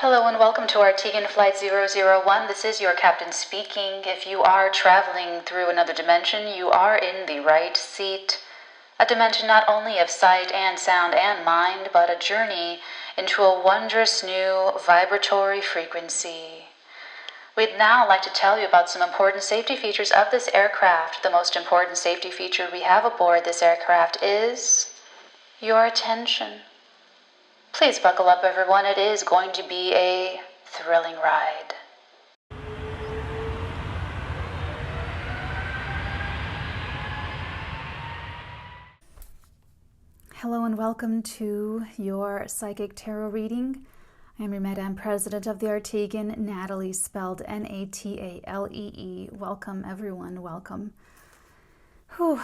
Hello and welcome to Arteagan Flight 001. This is your captain speaking. If you are traveling through another dimension, you are in the right seat. A dimension not only of sight and sound and mind, but a journey into a wondrous new vibratory frequency. We'd now like to tell you about some important safety features of this aircraft. The most important safety feature we have aboard this aircraft is your attention. Please buckle up, everyone. It is going to be a thrilling ride. Hello and welcome to your psychic tarot reading. I am your Madame President of the Arteagan, Natalie, spelled Natalee. Welcome, everyone. Welcome. Whew,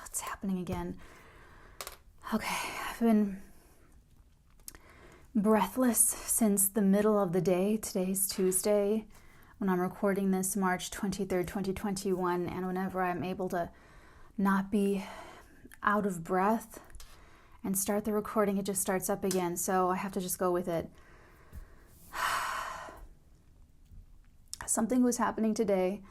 it's happening again. Okay, I've been breathless since the middle of the day. Today's Tuesday when I'm recording this, March 23rd, 2021, and whenever I'm able to not be out of breath and start the recording, it just starts up again, so I have to just go with it. Something was happening today.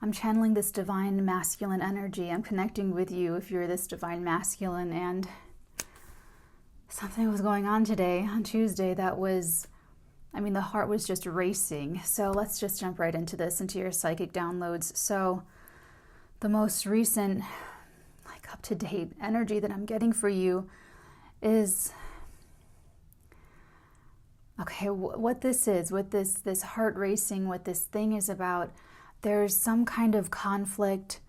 I'm channeling this divine masculine energy. I'm connecting with you if you're this divine masculine, and something was going on today, on Tuesday, that was, the heart was just racing. So let's just jump right into this, into your psychic downloads. So the most recent, up-to-date energy that I'm getting for you is, what this is, what this heart racing, what this thing is about, there's some kind of conflict.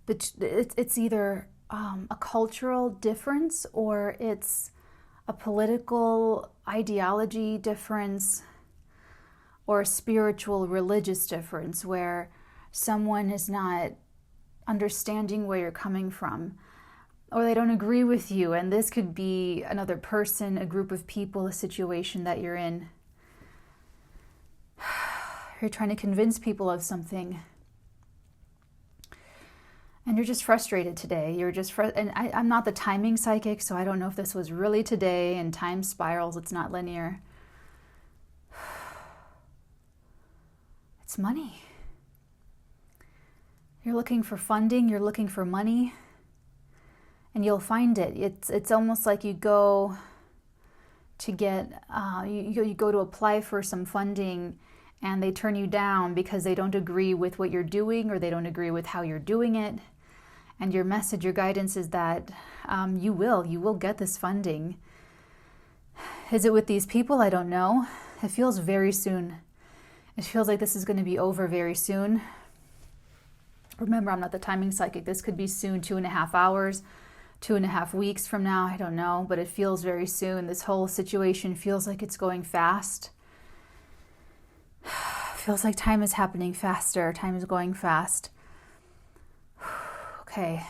It's either a cultural difference or it's a political ideology difference or a spiritual religious difference where someone is not understanding where you're coming from, or they don't agree with you. And this could be another person, a group of people, a situation that you're in. You're trying to convince people of something, and you're just frustrated today. You're just and I'm not the timing psychic, so I don't know if this was really today. And time spirals, it's not linear. It's money. You're looking for funding, you're looking for money, and you'll find it. It's almost like you go to get, you go to apply for some funding, and they turn you down because they don't agree with what you're doing, or they don't agree with how you're doing it. And your message, your guidance is that you will get this funding. Is it with these people? I don't know. It feels very soon. It feels like this is going to be over very soon. Remember, I'm not the timing psychic. This could be soon, 2.5 hours, 2.5 weeks from now. I don't know, but it feels very soon. This whole situation feels like it's going fast. Feels like time is happening faster. Time is going fast. Okay.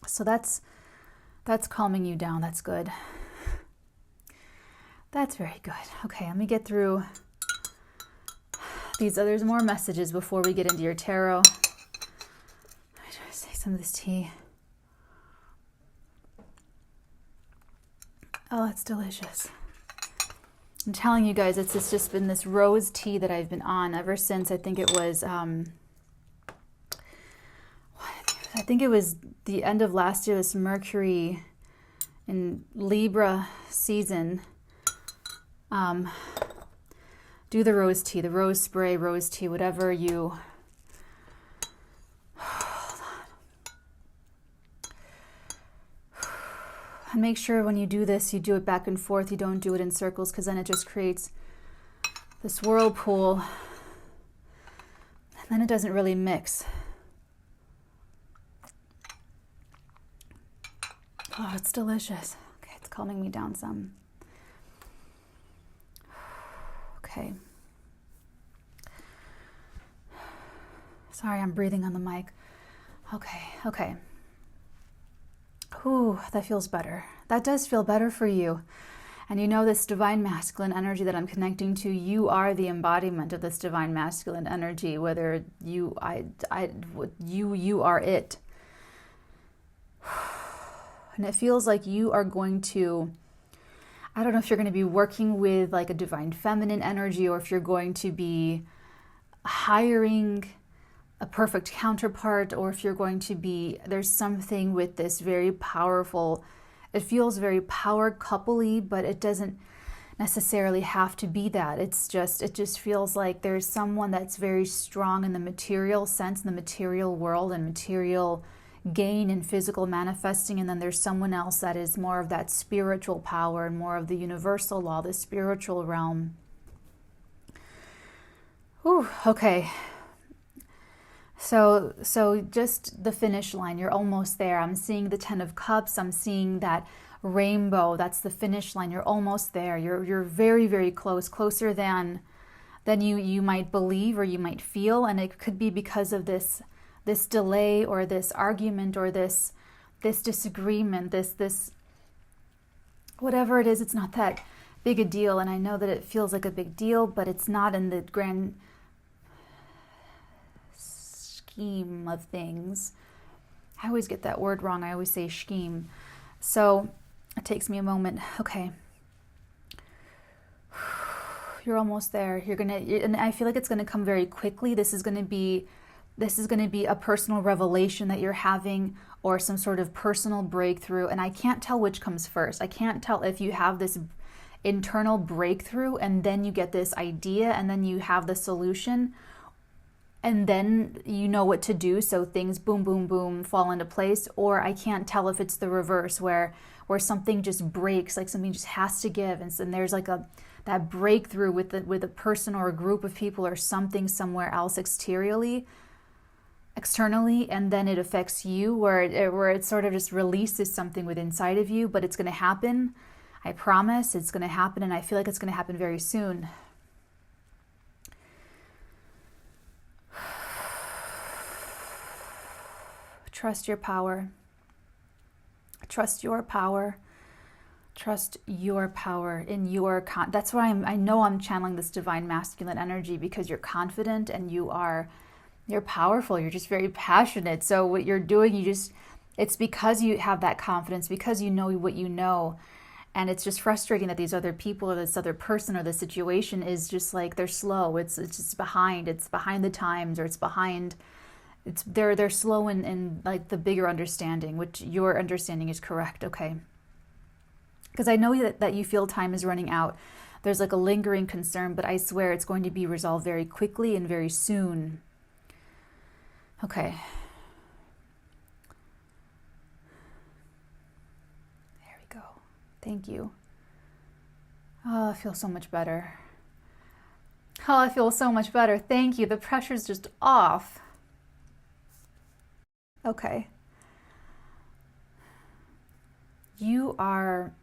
So that's calming you down. That's good. That's very good. Okay, let me get through these. There's more messages before we get into your tarot. Let me try to take some of this tea. Oh, it's delicious. I'm telling you guys, it's just been this rose tea that I've been on ever since, I think it was the end of last year, this Mercury in Libra season. Do the rose tea, the rose spray, rose tea, whatever you... Hold on. And make sure when you do this, you do it back and forth. You don't do it in circles, because then it just creates this whirlpool. And then it doesn't really mix. Oh, it's delicious. Okay, it's calming me down some. Okay. Sorry, I'm breathing on the mic. Okay. Ooh, that feels better. That does feel better for you. And you know, this divine masculine energy that I'm connecting to, you are the embodiment of this divine masculine energy. Whether you are it. And it feels like you are going to, I don't know if you're going to be working with like a divine feminine energy, or if you're going to be hiring a perfect counterpart, or if you're going to be, there's something with this very powerful, it feels very power couple-y, but it doesn't necessarily have to be that. It just feels like there's someone that's very strong in the material sense, in the material world and material gain and physical manifesting, and then there's someone else that is more of that spiritual power and more of the universal law, the spiritual realm. Ooh, okay. So just the finish line, you're almost there. I'm seeing the 10 of Cups. I'm seeing that rainbow. That's the finish line. You're almost there. You're very, very close, closer than you might believe or you might feel. And it could be because of this delay or this argument or this disagreement, this whatever it is. It's not that big a deal. And I know that it feels like a big deal, but it's not in the grand scheme of things. I always get that word wrong. I always say scheme. So it takes me a moment. Okay. You're almost there. And I feel like it's gonna come very quickly. This is gonna be a personal revelation that you're having, or some sort of personal breakthrough. And I can't tell which comes first. I can't tell if you have this internal breakthrough and then you get this idea and then you have the solution, and then you know what to do, so things boom, boom, boom fall into place. Or I can't tell if it's the reverse, where something just breaks, like something just has to give, and there's like that breakthrough with a person or a group of people or something somewhere else externally, and then it affects you, where it sort of just releases something within inside of you. But it's going to happen. I promise it's going to happen, and I feel like it's going to happen very soon. Trust your power. Trust your power. Trust your power in your that's why I know I'm channeling this divine masculine energy, because you're confident and you're powerful. You're just very passionate. So what you're doing, it's because you have that confidence, because you know what you know. And it's just frustrating that these other people or this other person or the situation is just like, they're slow. It's just behind. It's behind the times, or it's behind. They're slow in like the bigger understanding, which your understanding is correct. Okay. Because I know that you feel time is running out. There's like a lingering concern, but I swear it's going to be resolved very quickly and very soon. Okay. There we go. Thank you. Oh, I feel so much better. Oh, I feel so much better. Thank you. The pressure's just off. Okay. You're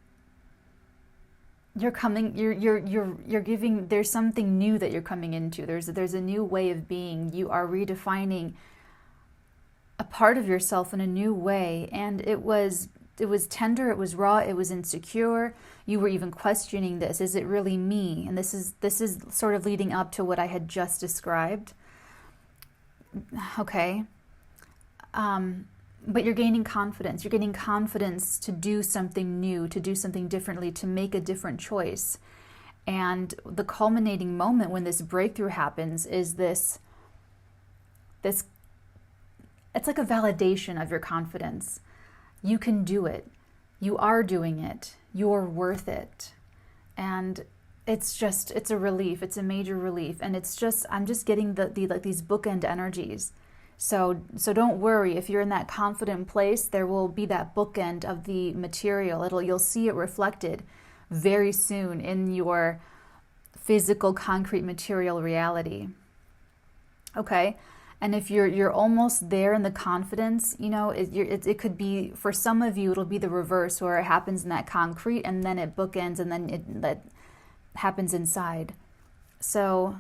giving, there's something new that you're coming into. There's a new way of being. You are redefining a part of yourself in a new way. And it was tender, it was raw, it was insecure. You were even questioning this. Is it really me? And this is sort of leading up to what I had just described. Okay. But you're gaining confidence. You're getting confidence to do something new, to do something differently, to make a different choice. And the culminating moment when this breakthrough happens is this, it's like a validation of your confidence. You can do it. You are doing it. You're worth it. And it's a relief. It's a major relief. And I'm just getting like these bookend energies. So don't worry. If you're in that confident place, there will be that bookend of the material. You'll see it reflected very soon in your physical, concrete, material reality. Okay? And if you're almost there in the confidence, it could be, for some of you, it'll be the reverse, where it happens in that concrete and then it bookends and then that happens inside. So...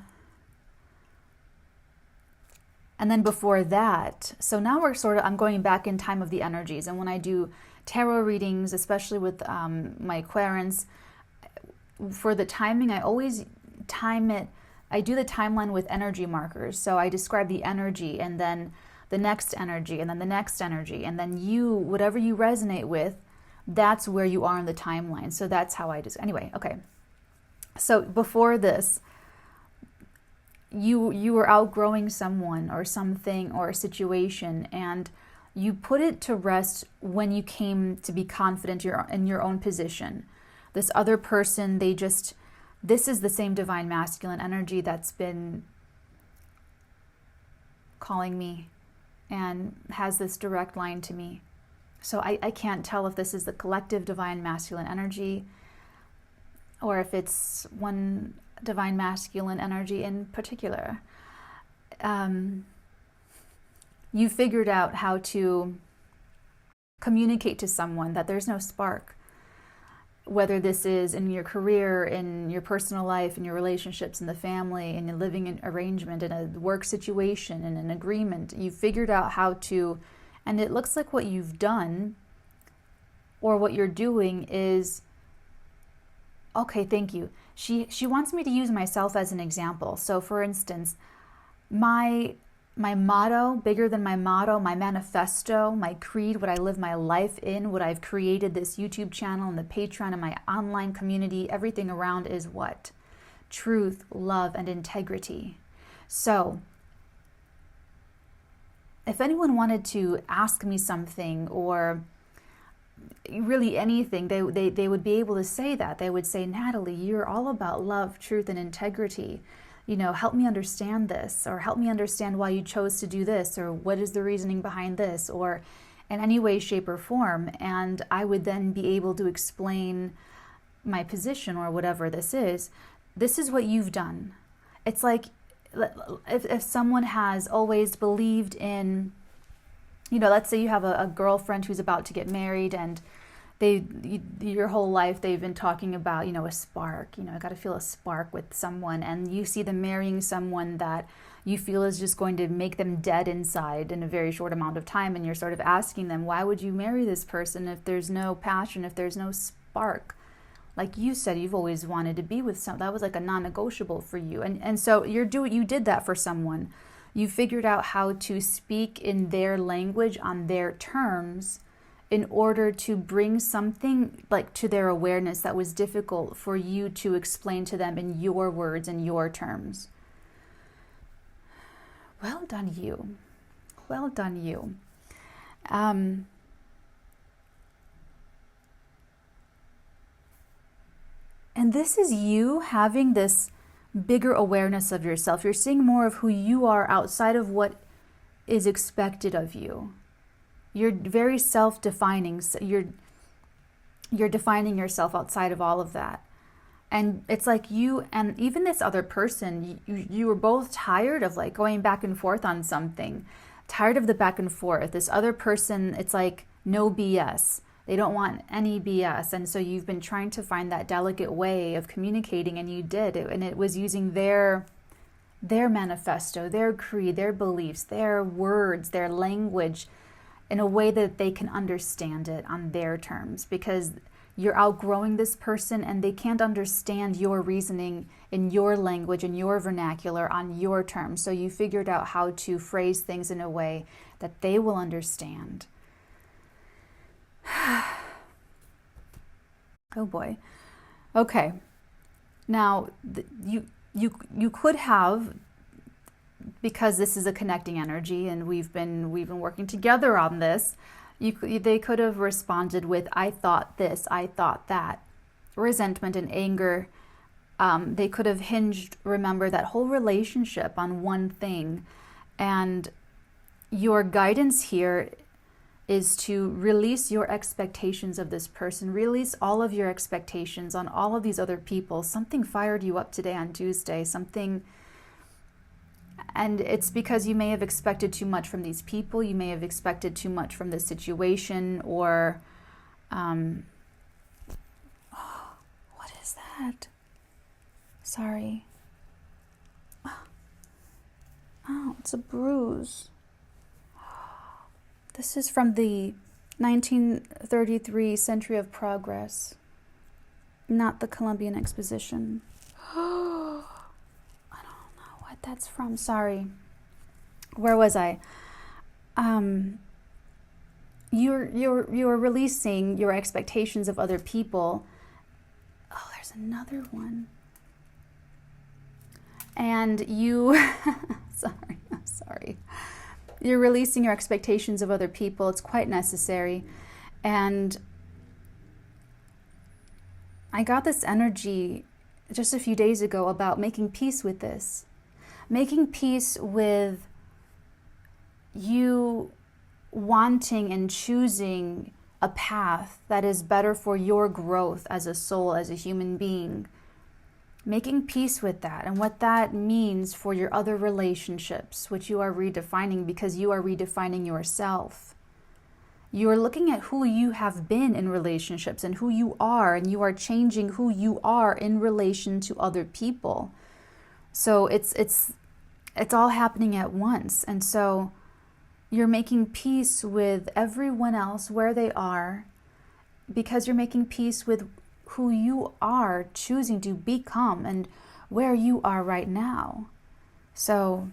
And then before that, so now I'm going back in time of the energies. And when I do tarot readings, especially with my querents, for the timing, I always time it. I do the timeline with energy markers. So I describe the energy, and then the next energy, and then the next energy. And then whatever you resonate with, that's where you are in the timeline. So that's how I just, anyway, okay. So before this, you were outgrowing someone or something or a situation, and you put it to rest when you came to be confident in your own position. This other person, this is the same divine masculine energy that's been calling me and has this direct line to me. So I can't tell if this is the collective divine masculine energy or if it's one divine masculine energy in particular. You figured out how to communicate to someone that there's no spark, whether this is in your career, in your personal life, in your relationships, in the family, in a living arrangement, in a work situation, in an agreement. You figured out how to, and it looks like what you've done or what you're doing is, okay, thank you. She wants me to use myself as an example. So for instance, my motto, bigger than my motto, my manifesto, my creed, what I live my life in, what I've created, this YouTube channel and the Patreon and my online community, everything around is what? Truth, love, and integrity. So if anyone wanted to ask me something or really anything, they would be able to say that. They would say, Natalie, you're all about love, truth, and integrity. Help me understand this, or help me understand why you chose to do this, or what is the reasoning behind this, or in any way, shape, or form. And I would then be able to explain my position or whatever this is. This is what you've done. It's like if someone has always believed in, let's say you have a girlfriend who's about to get married, and your whole life they've been talking about, a spark, I got to feel a spark with someone, and you see them marrying someone that you feel is just going to make them dead inside in a very short amount of time, and you're sort of asking them, why would you marry this person if there's no passion, if there's no spark? Like you said, you've always wanted to be with someone. That was like a non-negotiable for you, and so you did that for someone. You figured out how to speak in their language on their terms in order to bring something like to their awareness that was difficult for you to explain to them in your words and your terms. Well done, you. Well done, you. And this is you having this bigger awareness of yourself. You're seeing more of who you are outside of what is expected of you. You're very self-defining. You're defining yourself outside of all of that. And it's like you and even this other person, you were both tired of like going back and forth on something. Tired of the back and forth. This other person, it's like no BS. They don't want any BS. And so you've been trying to find that delicate way of communicating, and you did. And it was using their manifesto, their creed, their beliefs, their words, their language, in a way that they can understand it on their terms, because you're outgrowing this person and they can't understand your reasoning in your language, in your vernacular, on your terms. So you figured out how to phrase things in a way that they will understand. Oh boy. Okay. Now, you could have, because this is a connecting energy and we've been working together on this, they could have responded with, I thought this, I thought that. Resentment and anger, they could have hinged, remember, that whole relationship on one thing. And your guidance here is to release your expectations of this person, release all of your expectations on all of these other people. Something fired you up today on Tuesday, and it's because you may have expected too much from these people. You may have expected too much from this situation, or what is that? Sorry. Oh, it's a bruise. This is from the 1933 Century of Progress, not the Columbian Exposition. That's from, sorry. Where was I? you're releasing your expectations of other people. Oh, there's another one. And you, I'm sorry. You're releasing your expectations of other people. It's quite necessary. And I got this energy just a few days ago about making peace with this. Making peace with you wanting and choosing a path that is better for your growth as a soul, as a human being. Making peace with that and what that means for your other relationships, which you are redefining because you are redefining yourself. You are looking at who you have been in relationships and who you are, and you are changing who you are in relation to other people. So it's all happening at once. And so you're making peace with everyone else where they are because you're making peace with who you are choosing to become and where you are right now. So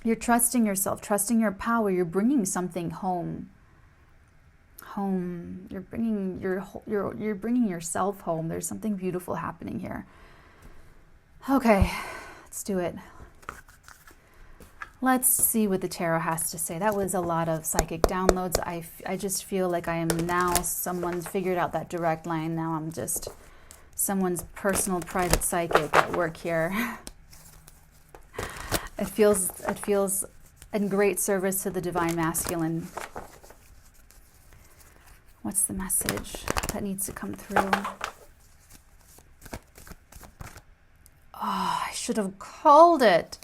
you're trusting yourself, trusting your power. You're bringing something home. You're bringing you're bringing yourself home. There's something beautiful happening here. Okay, let's do it. Let's see what the tarot has to say. That was a lot of psychic downloads. I just feel like I am now someone's figured out that direct line. Now I'm just someone's personal private psychic at work here. It feels in great service to the divine masculine. What's the message that needs to come through? Oh, I should have called it.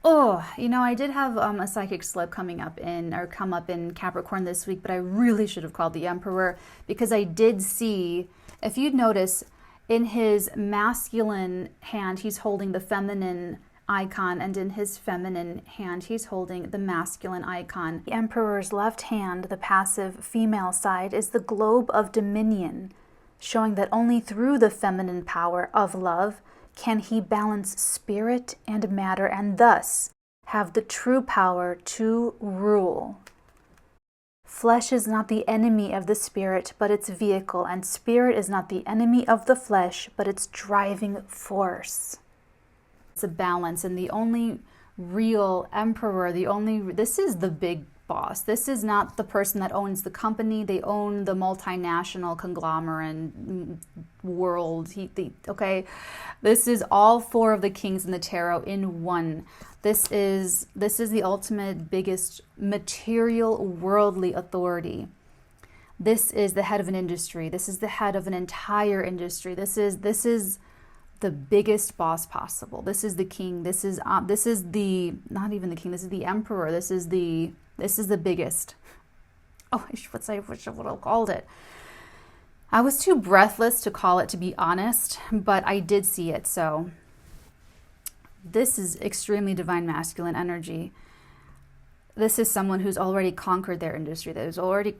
Oh, I did have a psychic slip come up in Capricorn this week, but I really should have called the Emperor because I did see, if you'd notice, in his masculine hand, he's holding the feminine icon, and in his feminine hand, he's holding the masculine icon. The Emperor's left hand, the passive female side, is the globe of dominion, showing that only through the feminine power of love can he balance spirit and matter and thus have the true power to rule. Flesh is not the enemy of the spirit, but its vehicle, and spirit is not the enemy of the flesh, but its driving force. It's a balance, and the only real emperor, this is the big boss. This is not the person that owns the company. They own the multinational conglomerate world. Okay, this is all four of the kings in the tarot in one. This is the ultimate, biggest material, worldly authority. This is the head of an industry. This is the head of an entire industry. This is the biggest boss possible. This is the king. This is the, not even the king. This is the emperor. This is the biggest. Oh, I wish I would have called it. I was too breathless to call it, to be honest, but I did see it. So this is extremely divine masculine energy. This is someone who's already conquered their industry. They're already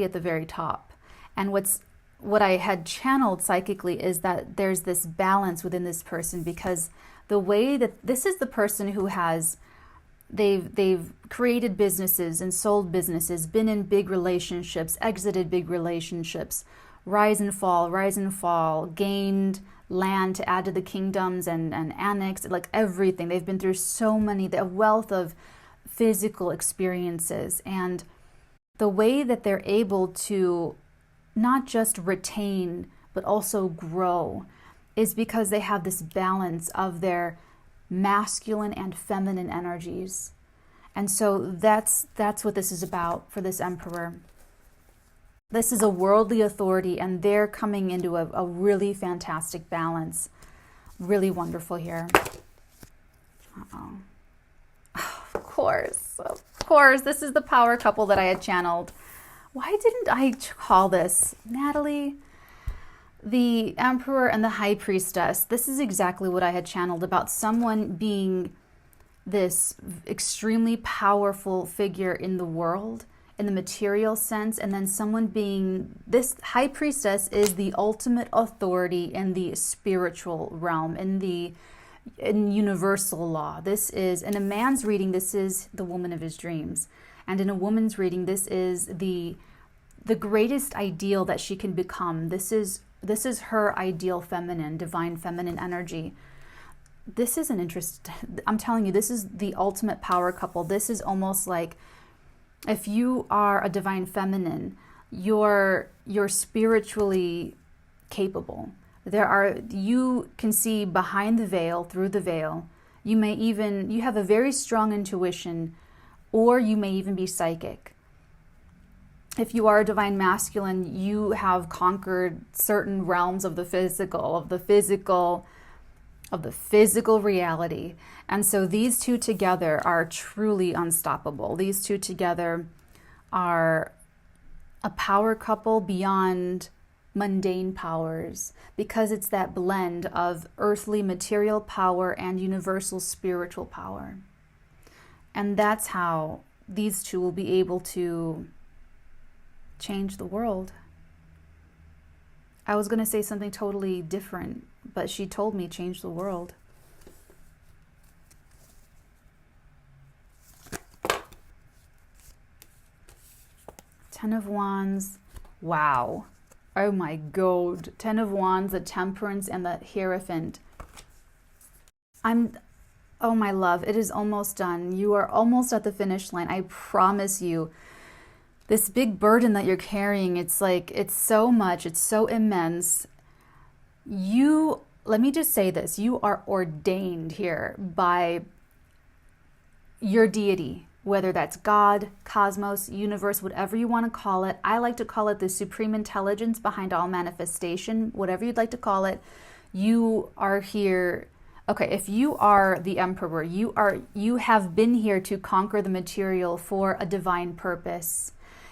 at the very top. And what I had channeled psychically is that there's this balance within this person, because the way that this is the person who has, they've created businesses and sold businesses, been in big relationships, exited big relationships, rise and fall, gained land to add to the kingdoms and annexed, like everything. They've been through so many, a wealth of physical experiences, and the way that they're able to not just retain, but also grow is because they have this balance of their masculine and feminine energies. And so that's what this is about for this emperor. This is a worldly authority, and they're coming into a really fantastic balance. Really wonderful here. Uh-oh. Of course, this is the power couple that I had channeled. Why didn't I call this, Natalie? The Emperor and the High Priestess. This is exactly what I had channeled about someone being this extremely powerful figure in the world, in the material sense, and then someone being, this High Priestess is the ultimate authority in the spiritual realm, in the in universal law. This is, in a man's reading, this is the woman of his dreams. And in a woman's reading, this is the greatest ideal that she can become. This is her ideal feminine, divine feminine energy. This is an interest. I'm telling you, this is the ultimate power couple. This is almost like, if you are a divine feminine, you're spiritually capable. You can see behind the veil, through the veil. You have a very strong intuition, or you may even be psychic. If you are a divine masculine, you have conquered certain realms of the physical reality. And so these two together are truly unstoppable. These two together are a power couple beyond mundane powers, because it's that blend of earthly material power and universal spiritual power. And that's how these two will be able to change the world. I was going to say something totally different, but she told me change the world. Ten of Wands. Wow. Oh my God. Ten of Wands, the Temperance, and the Hierophant. Oh my love, it is almost done. You are almost at the finish line. I promise you. This big burden that you're carrying, it's so much, it's so immense. Let me just say this, you are ordained here by your deity, whether that's God, cosmos, universe, whatever you want to call it. I like to call it the supreme intelligence behind all manifestation, whatever you'd like to call it. You are here. Okay, if you are the emperor, you have been here to conquer the material for a divine purpose.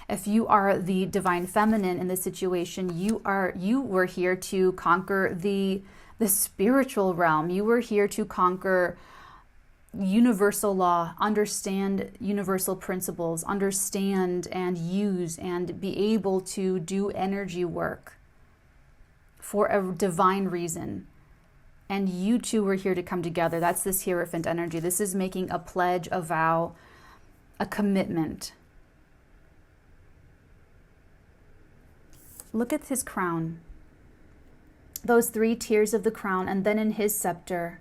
If you are the divine feminine in this situation, you were here to conquer the spiritual realm. You were here to conquer universal law, understand universal principles, understand and use and be able to do energy work for a divine reason. And you two were here to come together. That's this Hierophant energy. This is making a pledge, a vow, a commitment. Look at his crown. Those 3 tiers of the crown, and then in his scepter.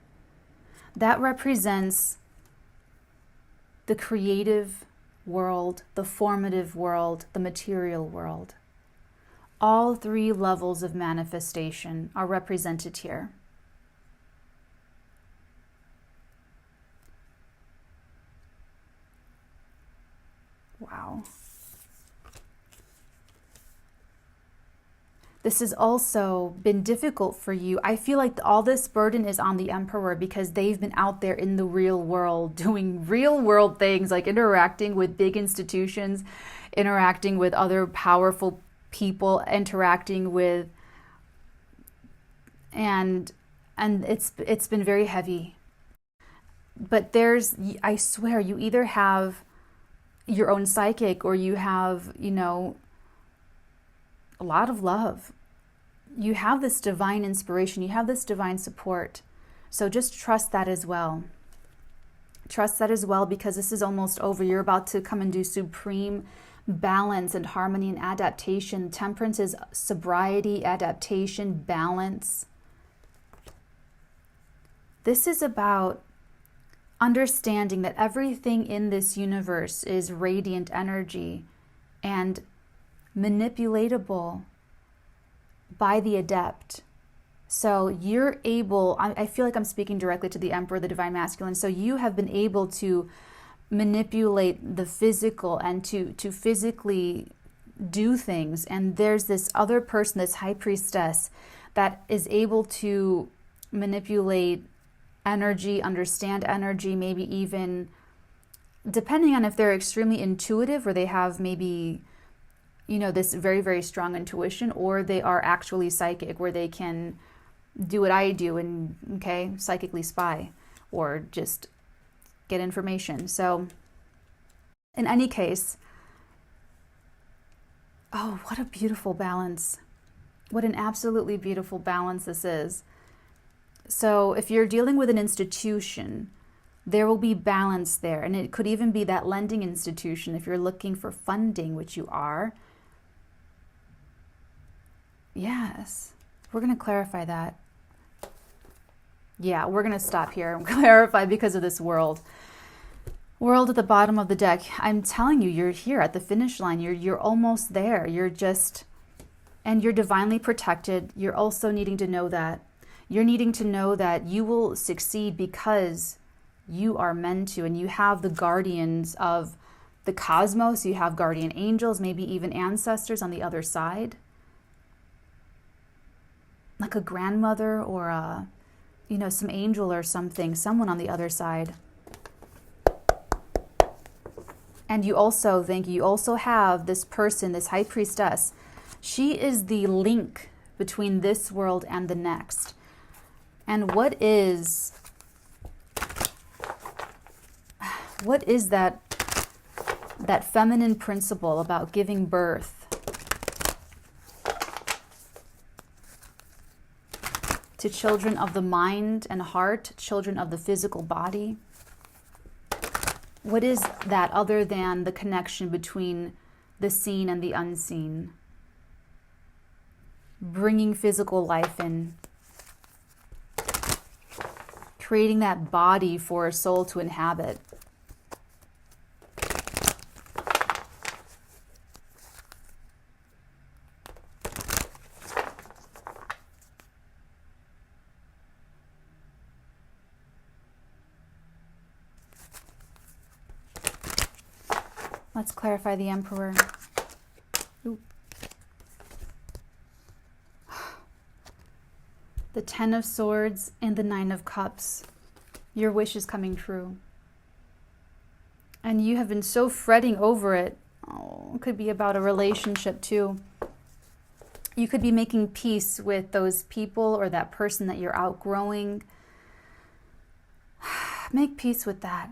That represents the creative world, the formative world, the material world. All 3 levels of manifestation are represented here. Wow. This has also been difficult for you. I feel like all this burden is on the emperor, because they've been out there in the real world doing real world things, like interacting with big institutions, interacting with other powerful people, interacting with, and it's been very heavy. But I swear, you either have your own psychic, or you have, a lot of love. You have this divine inspiration. You have this divine support. So just trust that as well. Trust that as well, because this is almost over. You're about to come and do supreme balance and harmony and adaptation. Temperance is sobriety, adaptation, balance. This is about understanding that everything in this universe is radiant energy and manipulatable by the adept. So you're able, I feel like I'm speaking directly to the emperor, the divine masculine. So you have been able to manipulate the physical and to physically do things. And there's this other person, this high priestess, that is able to manipulate energy, understand energy, maybe even, depending on if they're extremely intuitive or they have maybe, this very, very strong intuition, or they are actually psychic, where they can do what I do and, psychically spy or just get information. So in any case, oh, what a beautiful balance. What an absolutely beautiful balance this is. So if you're dealing with an institution, there will be balance there. And it could even be that lending institution. If you're looking for funding, which you are. Yes, we're going to clarify that. Yeah, we're going to stop here and clarify because of this world. World at the bottom of the deck. I'm telling you, you're here at the finish line. You're almost there. And you're divinely protected. You're also needing to know that. You're needing to know that you will succeed because you are meant to, and you have the guardians of the cosmos. You have guardian angels, maybe even ancestors on the other side. Like a grandmother or some angel or something, someone on the other side. And you also have this person, this high priestess. She is the link between this world and the next. And what is that feminine principle about giving birth to children of the mind and heart, children of the physical body? What is that other than the connection between the seen and the unseen? Bringing physical life in. Creating that body for a soul to inhabit. Let's clarify the Emperor. Ooh. The Ten of Swords and the Nine of Cups. Your wish is coming true. And you have been so fretting over it. Oh, it could be about a relationship too. You could be making peace with those people or that person that you're outgrowing. Make peace with that.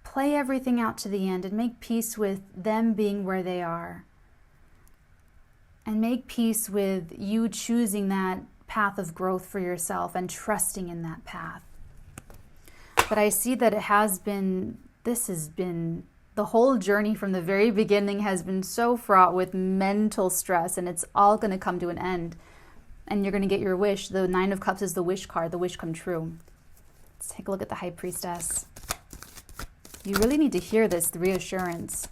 Play everything out to the end and make peace with them being where they are. And make peace with you choosing that path of growth for yourself and trusting in that path. But I see that this has been, the whole journey from the very beginning has been so fraught with mental stress, and it's all going to come to an end. And you're going to get your wish. The Nine of Cups is the wish card, the wish come true. Let's take a look at the High Priestess. You really need to hear this reassurance.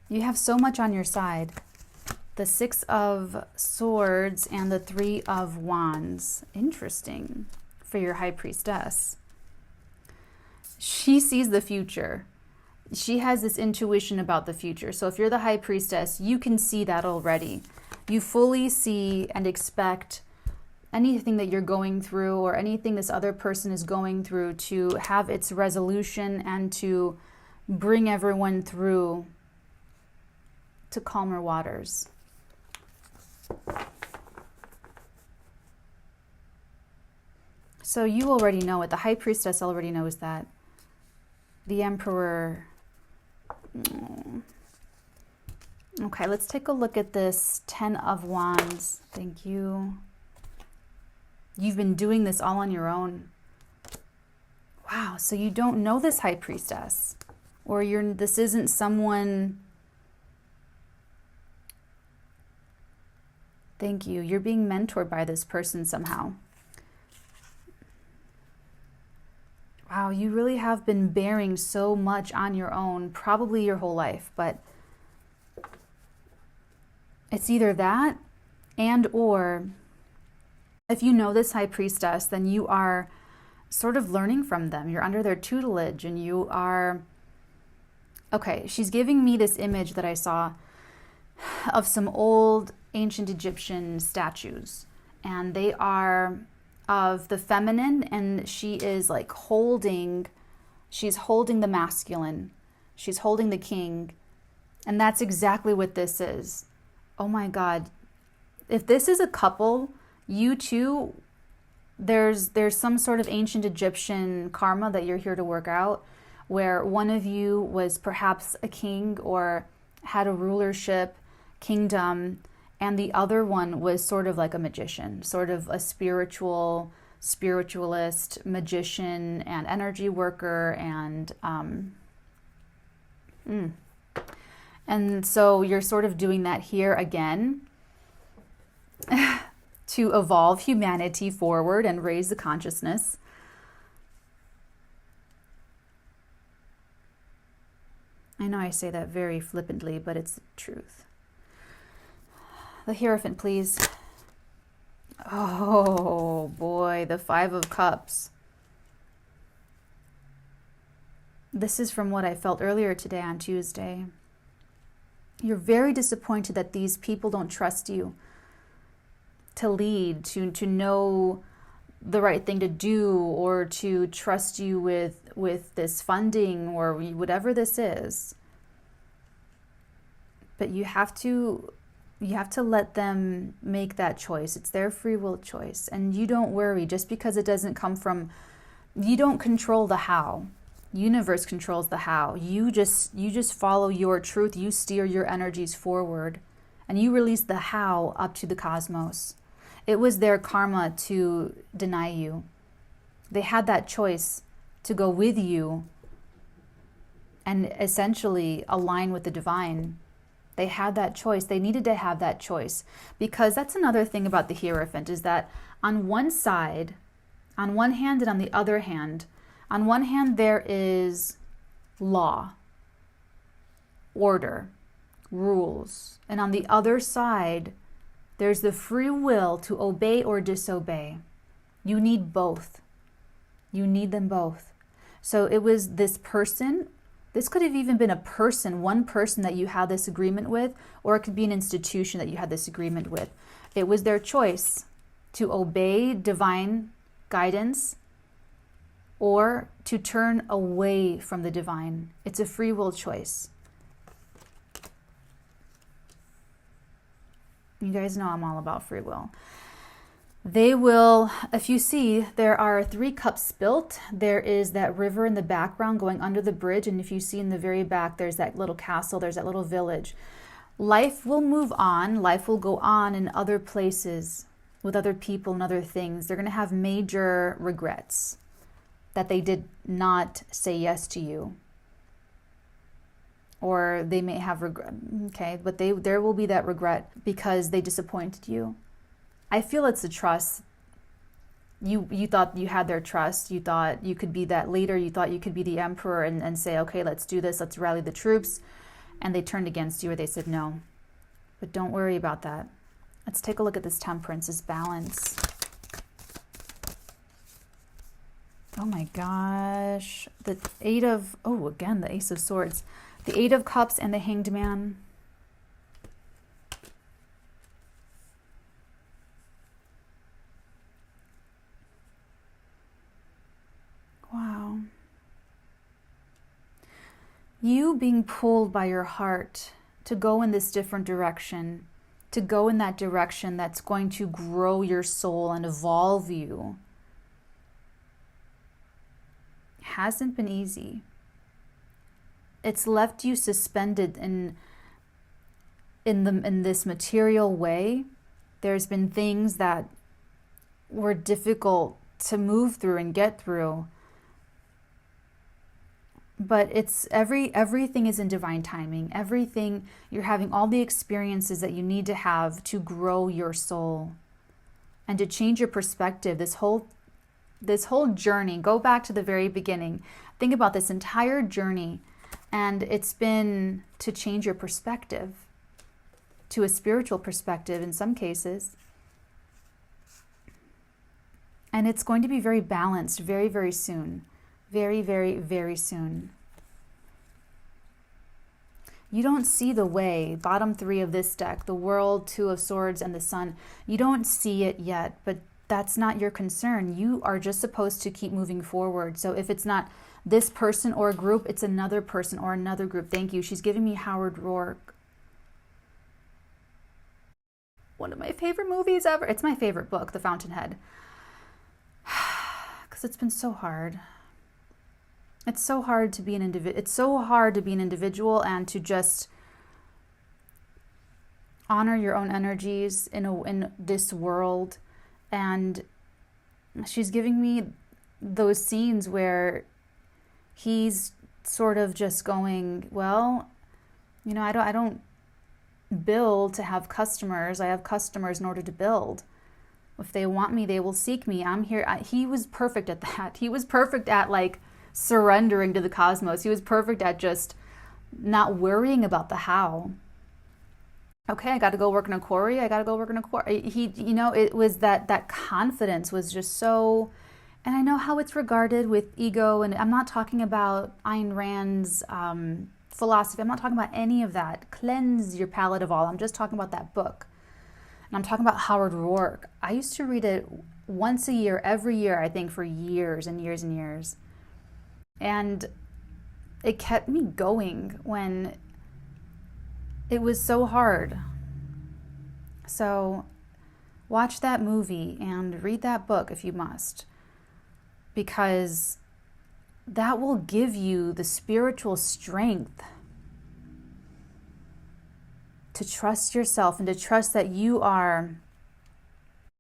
You have so much on your side. The Six of Swords and the Three of Wands. Interesting for your High Priestess. She sees the future. She has this intuition about the future. So if you're the High Priestess, you can see that already. You fully see and expect anything that you're going through or anything this other person is going through to have its resolution and to bring everyone through to calmer waters. So you already know it. The High Priestess already knows that. The Emperor. Okay, let's take a look at this Ten of Wands. Thank you. You've been doing this all on your own. Wow, so you don't know this High Priestess. Or this isn't someone... Thank you. You're being mentored by this person somehow. Wow, you really have been bearing so much on your own, probably your whole life, but it's either that and or if you know this High Priestess, then you are sort of learning from them. You're under their tutelage and you are... Okay, she's giving me this image that I saw of some old ancient Egyptian statues. And they are of the feminine, and she is like she's holding the masculine. She's holding the king. And that's exactly what this is. Oh my God. If this is a couple, you two, there's some sort of ancient Egyptian karma that you're here to work out, where one of you was perhaps a king or had a rulership, kingdom, And the other one was sort of like a magician, sort of a spiritualist, magician, and energy worker, and so you're sort of doing that here again to evolve humanity forward and raise the consciousness. I know I say that very flippantly, but it's the truth. The Hierophant, please. Oh boy, the Five of Cups. This is from what I felt earlier today on Tuesday. You're very disappointed that these people don't trust you to lead, to know the right thing to do, or to trust you with this funding or whatever this is. But you have to let them make that choice. It's their free will choice. And you don't worry just because it doesn't come from, you don't control the how. Universe controls the how. You just follow your truth. You steer your energies forward and you release the how up to the cosmos. It was their karma to deny you. They had that choice to go with you and essentially align with the divine. They had that choice. They needed to have that choice, because that's another thing about the Hierophant, is that on one side, on one hand and on the other hand, on one hand there is law, order, rules, and on the other side there's the free will to obey or disobey. You need both. You need them both. So it was this person. This could have even been a person, one person that you had this agreement with, or it could be an institution that you had this agreement with. It was their choice to obey divine guidance or to turn away from the divine. It's a free will choice. You guys know I'm all about free will. They will, if you see, there are 3 cups spilt. There is that river in the background going under the bridge. And if you see in the very back, there's that little castle, there's that little village. Life will move on. Life will go on in other places with other people and other things. They're going to have major regrets that they did not say yes to you. Or they may have regret, okay, but there will be that regret because they disappointed you. I feel it's a trust. You thought you had their trust. You thought you could be that leader. You thought you could be the emperor and say, okay, let's do this. Let's rally the troops. And they turned against you, or they said no. But don't worry about that. Let's take a look at this Temperance, this balance. Oh my gosh. The again, the Ace of Swords. The 8 of Cups and the Hanged Man. Wow. You being pulled by your heart to go in this different direction, to go in that direction that's going to grow your soul and evolve you, hasn't been easy. It's left you suspended in this material way. There's been things that were difficult to move through and get through. But it's everything is in divine timing. Everything, you're having all the experiences that you need to have to grow your soul and to change your perspective. This whole journey, go back to the very beginning. Think about this entire journey, and it's been to change your perspective to a spiritual perspective in some cases. And it's going to be very balanced very, very soon. Very, very, very soon. You don't see the way. Bottom 3 of this deck, the World, 2 of Swords, and the Sun. You don't see it yet, but that's not your concern. You are just supposed to keep moving forward. So if it's not this person or a group, it's another person or another group. Thank you. She's giving me Howard Rourke. One of my favorite movies ever. It's my favorite book, The Fountainhead. Because it's been so hard. It's so hard to be an individual. It's so hard to be an individual and to just honor your own energies in this world. And she's giving me those scenes where he's sort of just going, well, I don't build to have customers. I have customers in order to build. If they want me, they will seek me. I'm here. He was perfect at that. He was perfect at like surrendering to the cosmos. He was perfect at just not worrying about the how. Okay, I got to go work in a quarry. I got to go work in a quarry. It was that confidence was just so, and I know how it's regarded with ego. And I'm not talking about Ayn Rand's philosophy. I'm not talking about any of that. Cleanse your palate of all. I'm just talking about that book. And I'm talking about Howard Roark. I used to read it once a year, every year, I think, for years and years and years. And it kept me going when it was so hard. So watch that movie and read that book if you must, because that will give you the spiritual strength to trust yourself and to trust that you are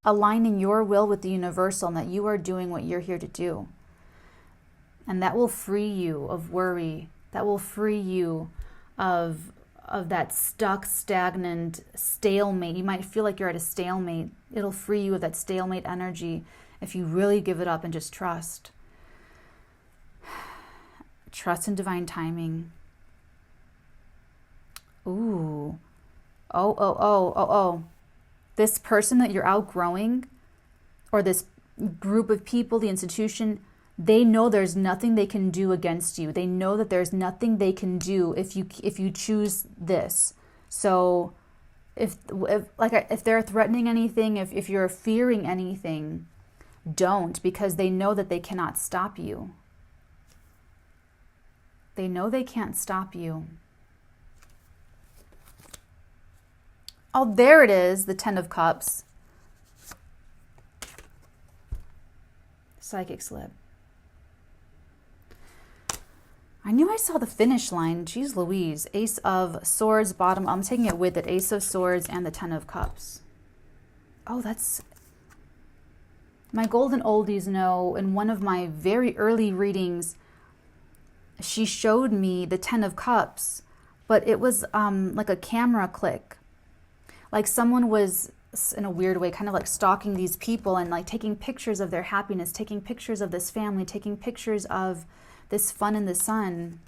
aligning your will with the universal and that you are doing what you're here to do. And that will free you of worry. That will free you of that stuck, stagnant stalemate. You might feel like you're at a stalemate. It'll free you of that stalemate energy if you really give it up and just trust. Trust in divine timing. Ooh. Oh. This person that you're outgrowing, or this group of people, the institution, they know there's nothing they can do against you. They know that there's nothing they can do if you choose this. So if they're threatening anything, if you're fearing anything, don't, because they know that they cannot stop you. They know they can't stop you. Oh, there it is, the Ten of Cups. Psychic slip. I knew I saw the finish line. Jeez Louise. Ace of Swords, bottom. I'm taking it with it. Ace of Swords and the Ten of Cups. Oh, that's... My golden oldies know in one of my very early readings, she showed me the Ten of Cups, but it was like a camera click. Like someone was, in a weird way, kind of like stalking these people and like taking pictures of their happiness, taking pictures of this family, taking pictures of this fun in the sun.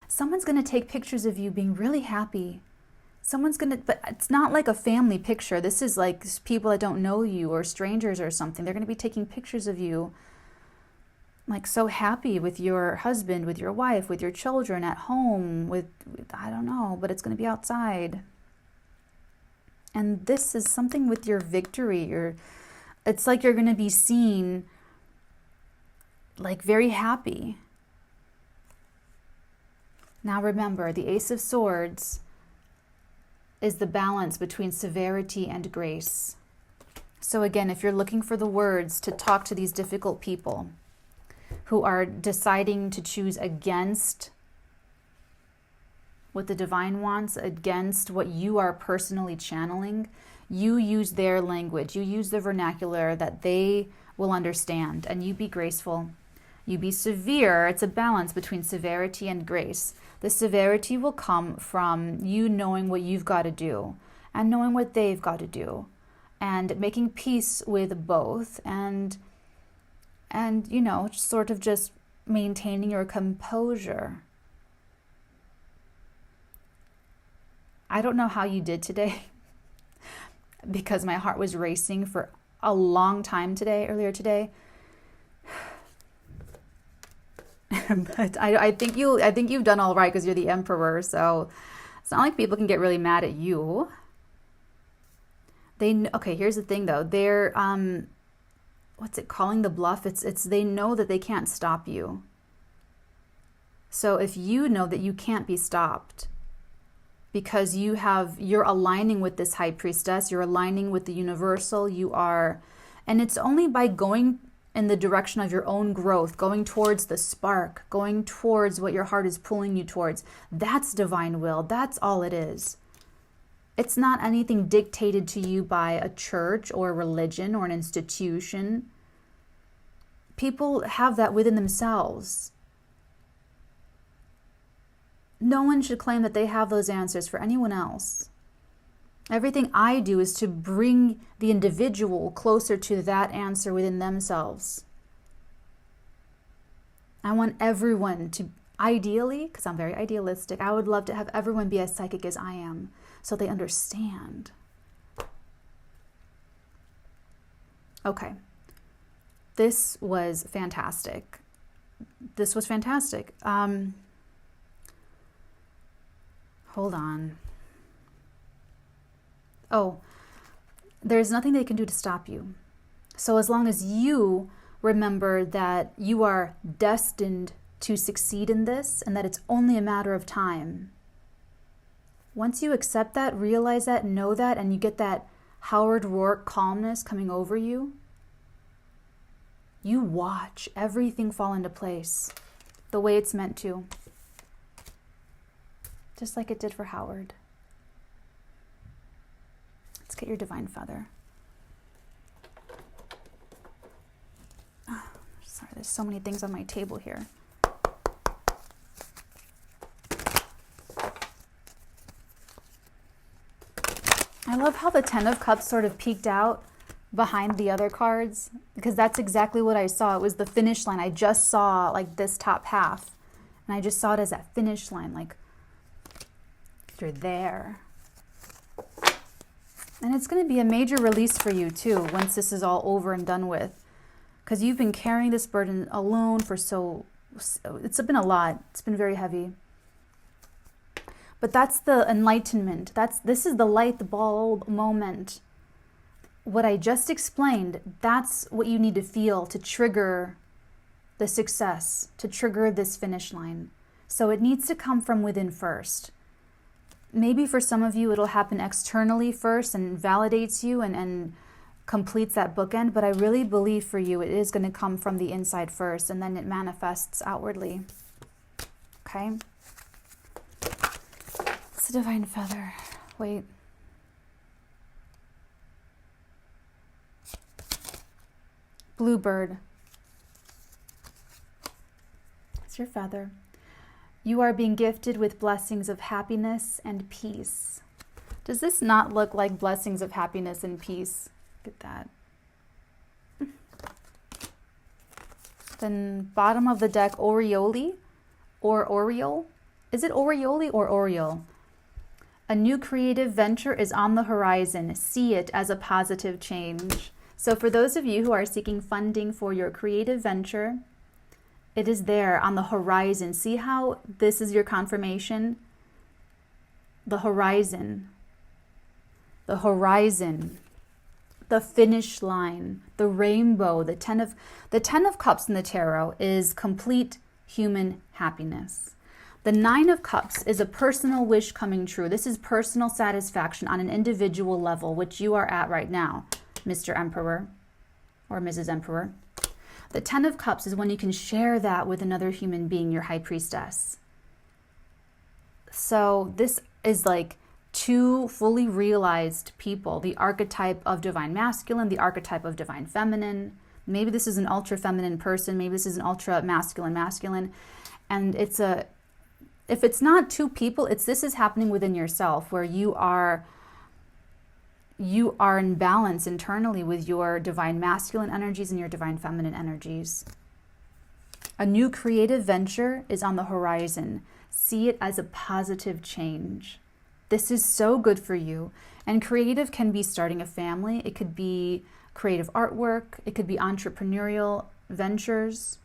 Someone's going to take pictures of you being really happy. But it's not like a family picture. This is like people that don't know you or strangers or something. They're going to be taking pictures of you like so happy with your husband, with your wife, with your children, at home, with I don't know, but it's going to be outside. And this is something with your victory. It's like you're going to be seen like very happy. Now remember, the Ace of Swords is the balance between severity and grace. So again, if you're looking for the words to talk to these difficult people who are deciding to choose against what the divine wants, against what you are personally channeling, you use their language, you use the vernacular that they will understand, and you be graceful. You be severe. It's a balance between severity and grace. The severity will come from you knowing what you've got to do and knowing what they've got to do and making peace with both and sort of just maintaining your composure. I don't know how you did today because my heart was racing for a long time earlier today. But I think you've done all right because you're the Emperor, so it's not like people can get really mad at you. Okay, here's the thing though. They're calling the bluff? It's they know that they can't stop you. So if you know that you can't be stopped because you're aligning with this high priestess, you're aligning with the universal, and it's only by going in the direction of your own growth, going towards the spark, going towards what your heart is pulling you towards. That's divine will. That's all it is. It's not anything dictated to you by a church or a religion or an institution. People have that within themselves. No one should claim that they have those answers for anyone else. Everything I do is to bring the individual closer to that answer within themselves. I want everyone to, ideally, because I'm very idealistic, I would love to have everyone be as psychic as I am so they understand. Okay. This was fantastic. Hold on. Oh, there's nothing they can do to stop you. So as long as you remember that you are destined to succeed in this and that it's only a matter of time. Once you accept that, realize that, know that, and you get that Howard Roark calmness coming over you, you watch everything fall into place the way it's meant to. Just like it did for Howard. Let's get your divine feather. Oh, sorry, there's so many things on my table here. I love how the Ten of Cups sort of peeked out behind the other cards, because that's exactly what I saw. It was the finish line. I just saw like this top half, and I just saw it as that finish line, like you're there. And it's going to be a major release for you too once this is all over and done with, because you've been carrying this burden alone for it's been a lot. It's been very heavy. But that's the enlightenment. This is the light bulb moment. What I just explained, that's what you need to feel to trigger the success, to trigger this finish line. So it needs to come from within first. Maybe for some of you, it'll happen externally first and validates you and completes that bookend. But I really believe for you, it is going to come from the inside first, and then it manifests outwardly. Okay? It's a divine feather. Wait. Bluebird. It's your feather. You are being gifted with blessings of happiness and peace. Does this not look like blessings of happiness and peace? Look at that. Then bottom of the deck, Oriole or Oriole. Is it Oriole or Oriole? A new creative venture is on the horizon. See it as a positive change. So for those of you who are seeking funding for your creative venture, it is there on the horizon. See how this is your confirmation? The horizon. The horizon. The finish line. The rainbow. The Ten of Cups in the tarot is complete human happiness. The Nine of Cups is a personal wish coming true. This is personal satisfaction on an individual level, which you are at right now, Mr. Emperor or Mrs. Emperor. The Ten of Cups is when you can share that with another human being, your High Priestess. So this is like two fully realized people, the archetype of divine masculine, the archetype of divine feminine. Maybe this is an ultra feminine person, maybe this is an ultra masculine. And if it's not two people, this is happening within yourself, where you are in balance internally with your divine masculine energies and your divine feminine energies. A new creative venture is on the horizon. See it as a positive change. This is so good for you. And creative can be starting a family. It could be creative artwork. It could be entrepreneurial ventures.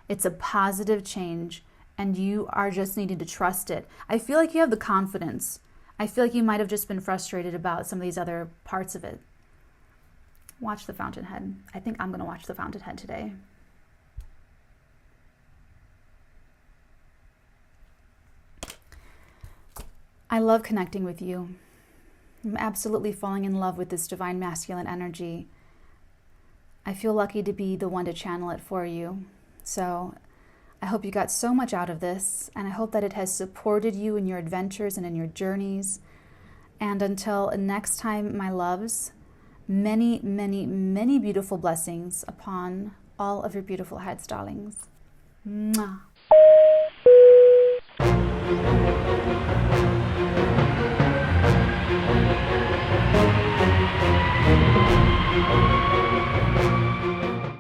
It's a positive change, and you are just needing to trust it. I feel like you have the confidence. I feel like you might have just been frustrated about some of these other parts of it. Watch the Fountainhead. I think I'm going to watch the Fountainhead today. I love connecting with you. I'm absolutely falling in love with this divine masculine energy. I feel lucky to be the one to channel it for you. So I hope you got so much out of this, and I hope that it has supported you in your adventures and in your journeys. And until next time, my loves, many, many, many beautiful blessings upon all of your beautiful heads, darlings. Mwah.